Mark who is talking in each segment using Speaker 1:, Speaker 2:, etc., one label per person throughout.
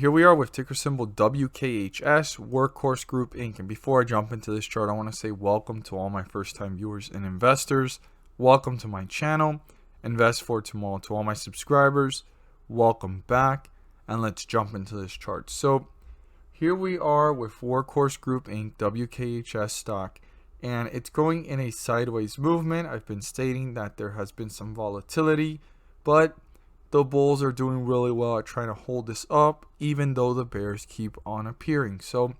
Speaker 1: here we are with ticker symbol WKHS, Workhorse Group Inc. And before I jump into this chart, I want to say welcome to all my first-time viewers and investors. Welcome to my channel, Invest for Tomorrow. To all my subscribers, welcome back. And let's jump into this chart. So here we are with Workhorse Group Inc., WKHS stock. And it's going in a sideways movement. I've been stating that there has been some volatility, but the bulls are doing really well at trying to hold this up, even though the bears keep on appearing. So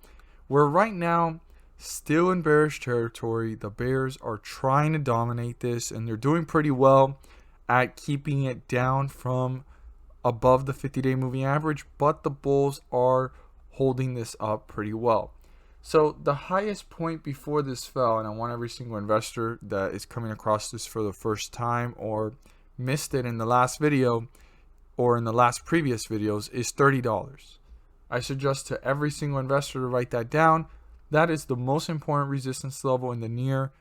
Speaker 1: we're right now still in bearish territory. The bears are trying to dominate this, and they're doing pretty well at keeping it down from above the 50-day moving average, but the bulls are holding this up pretty well. So the highest point before this fell, and I want every single investor that is coming across this for the first time or missed it in the last video or in the last previous videos, is $30. I suggest to every single investor to write that down. That is the most important resistance level in the near/long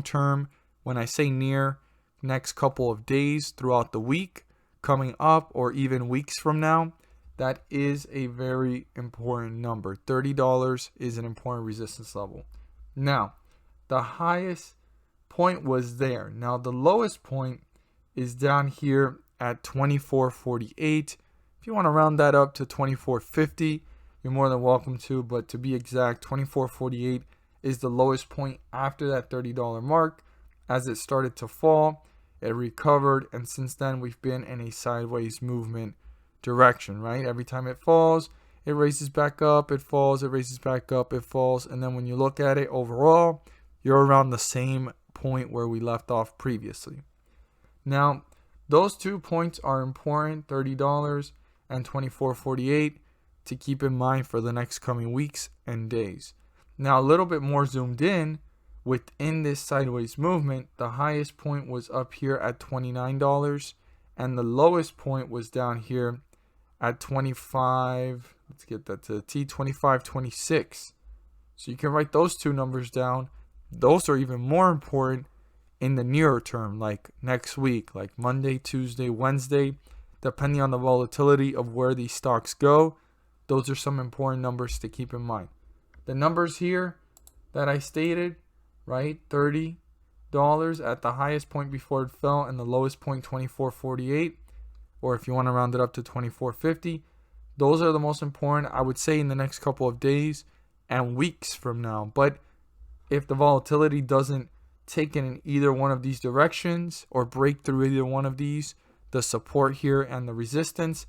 Speaker 1: term. When I say near, next couple of days throughout the week coming up, or even weeks from now, that is a very important number. $30 is an important resistance level. Now, the highest point was there. Now, the lowest point is down here at 24.48. If you want to round that up to 24.50, you're more than welcome to, but to be exact, 24.48 is the lowest point after that $30 mark. As it started to fall, it recovered, and since then we've been in a sideways movement direction, right? Every time it falls, it raises back up, it falls, it raises back up, it falls, and then when you look at it overall, you're around the same point where we left off previously. Now, those 2 points are important, $30 and 24.48, to keep in mind for the next coming weeks and days. Now, a little bit more zoomed in, within this sideways movement, the highest point was up here at $29, and the lowest point was down here at 25, let's get that to the T, 25.26. So you can write those two numbers down. Those are even more important in the nearer term, like next week, like Monday, Tuesday, Wednesday, depending on the volatility of where these stocks go. Those are some important numbers to keep in mind. The numbers here that I stated, right, $30 at the highest point before it fell, and the lowest point 24.48, or if you want to round it up to 24.50, those are the most important, I would say, in the next couple of days and weeks from now. But if the volatility doesn't take it in either one of these directions or break through either one of these, the support here and the resistance,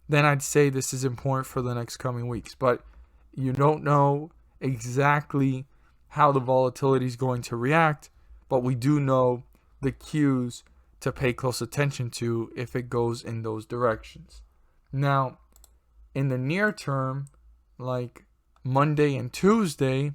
Speaker 1: then I'd say this is important for the next coming weeks. But you don't know exactly how the volatility is going to react, but we do know the cues to pay close attention to if it goes in those directions. Now, in the near term, like Monday and Tuesday,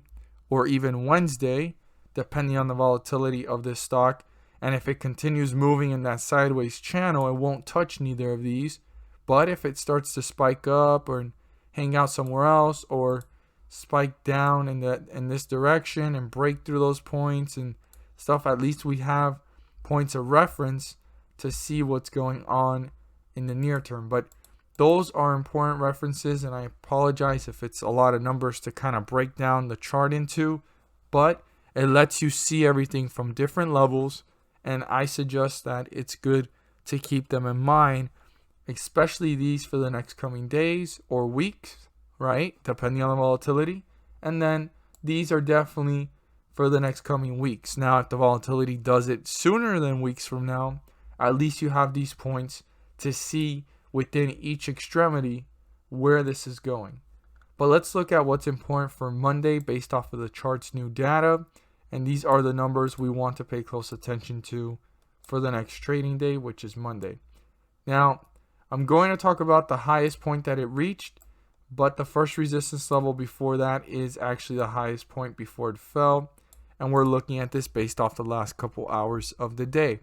Speaker 1: or even Wednesday, depending on the volatility of this stock, and if it continues moving in that sideways channel, it won't touch neither of these. But if it starts to spike up or hang out somewhere else, or spike down in this direction and break through those points and stuff, at least we have points of reference to see what's going on in the near term. But those are important references, and I apologize if it's a lot of numbers to kind of break down the chart into, but it lets you see everything from different levels, and I suggest that it's good to keep them in mind, especially these for the next coming days or weeks, right? Depending on the volatility. And then these are definitely for the next coming weeks. Now, if the volatility does it sooner than weeks from now, at least you have these points to see within each extremity where this is going. But let's look at what's important for Monday based off of the chart's new data. And these are the numbers we want to pay close attention to for the next trading day, which is Monday. Now, I'm going to talk about the highest point that it reached, but the first resistance level before that is actually the highest point before it fell. And we're looking at this based off the last couple hours of the day.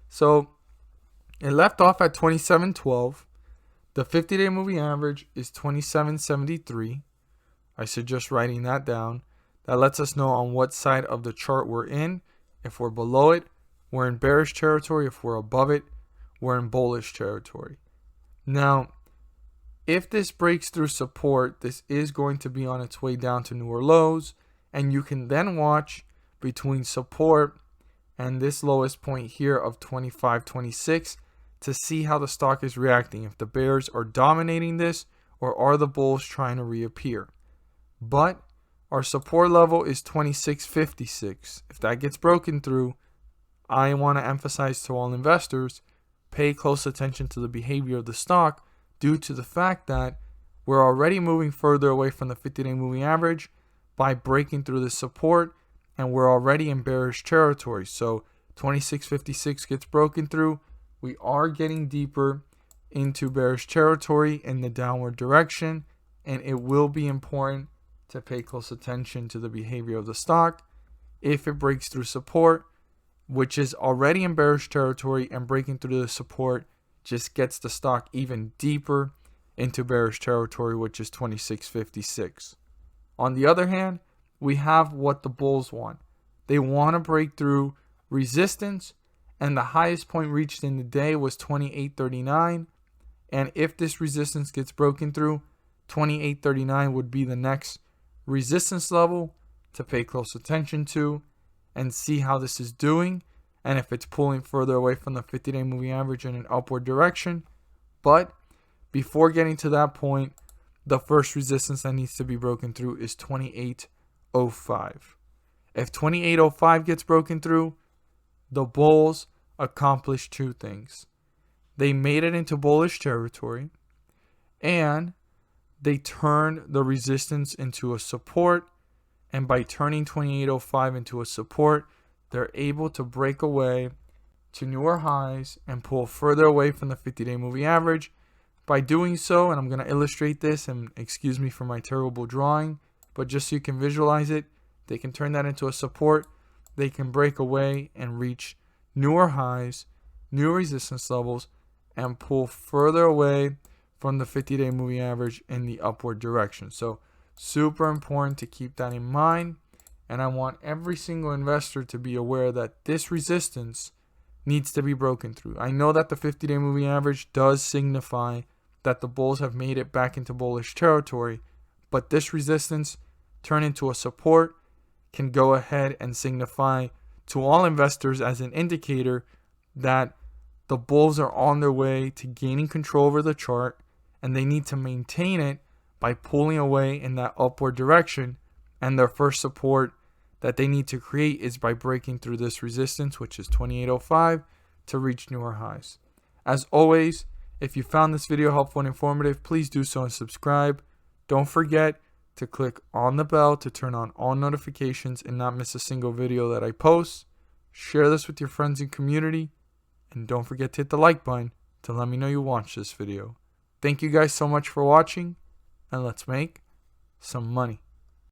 Speaker 1: So it left off at 27.12. The 50-day moving average is 27.73. I suggest writing that down. That lets us know on what side of the chart we're in. If we're below it, we're in bearish territory. If we're above it, we're in bullish territory. Now, If this breaks through support, this is going to be on its way down to newer lows, and you can then watch between support and this lowest point here of 25.26 to see how the stock is reacting, if the bears are dominating this or are the bulls trying to reappear. But our support level is 26.56. If that gets broken through, I want to emphasize to all investors, pay close attention to the behavior of the stock due to the fact that we're already moving further away from the 50-day moving average by breaking through the support, and we're already in bearish territory. So 26.56 gets broken through, we are getting deeper into bearish territory in the downward direction, and it will be important to pay close attention to the behavior of the stock. If it breaks through support, which is already in bearish territory, and breaking through the support just gets the stock even deeper into bearish territory, which is 26.56. On the other hand, we have what the bulls want. They want to break through resistance, and the highest point reached in the day was 28.39. And if this resistance gets broken through, 28.39 would be the next resistance level to pay close attention to and see how this is doing, and if it's pulling further away from the 50-day moving average in an upward direction. But before getting to that point, the first resistance that needs to be broken through is 28.05. If 28.05 gets broken through, the bulls accomplished two things. They made it into bullish territory, and they turned the resistance into a support. And by turning 28.05 into a support, they're able to break away to newer highs and pull further away from the 50-day moving average. By doing so, and I'm going to illustrate this, and excuse me for my terrible drawing, but just so you can visualize it, they can turn that into a support. They can break away and reach newer highs, new resistance levels, and pull further away from the 50-day moving average in the upward direction. So super important to keep that in mind, and I want every single investor to be aware that this resistance needs to be broken through. I know that the 50-day moving average does signify that the bulls have made it back into bullish territory, but this resistance turn into a support can go ahead and signify to all investors as an indicator that the bulls are on their way to gaining control over the chart, and they need to maintain it by pulling away in that upward direction. And their first support that they need to create is by breaking through this resistance, which is 28.05, to reach newer highs. As always, if you found this video helpful and informative, please do so and subscribe. Don't forget to click on the bell to turn on all notifications and not miss a single video that I post. Share this with your friends and community, and don't forget to hit the like button to let me know you watched this video. Thank you guys so much for watching, and let's make some money.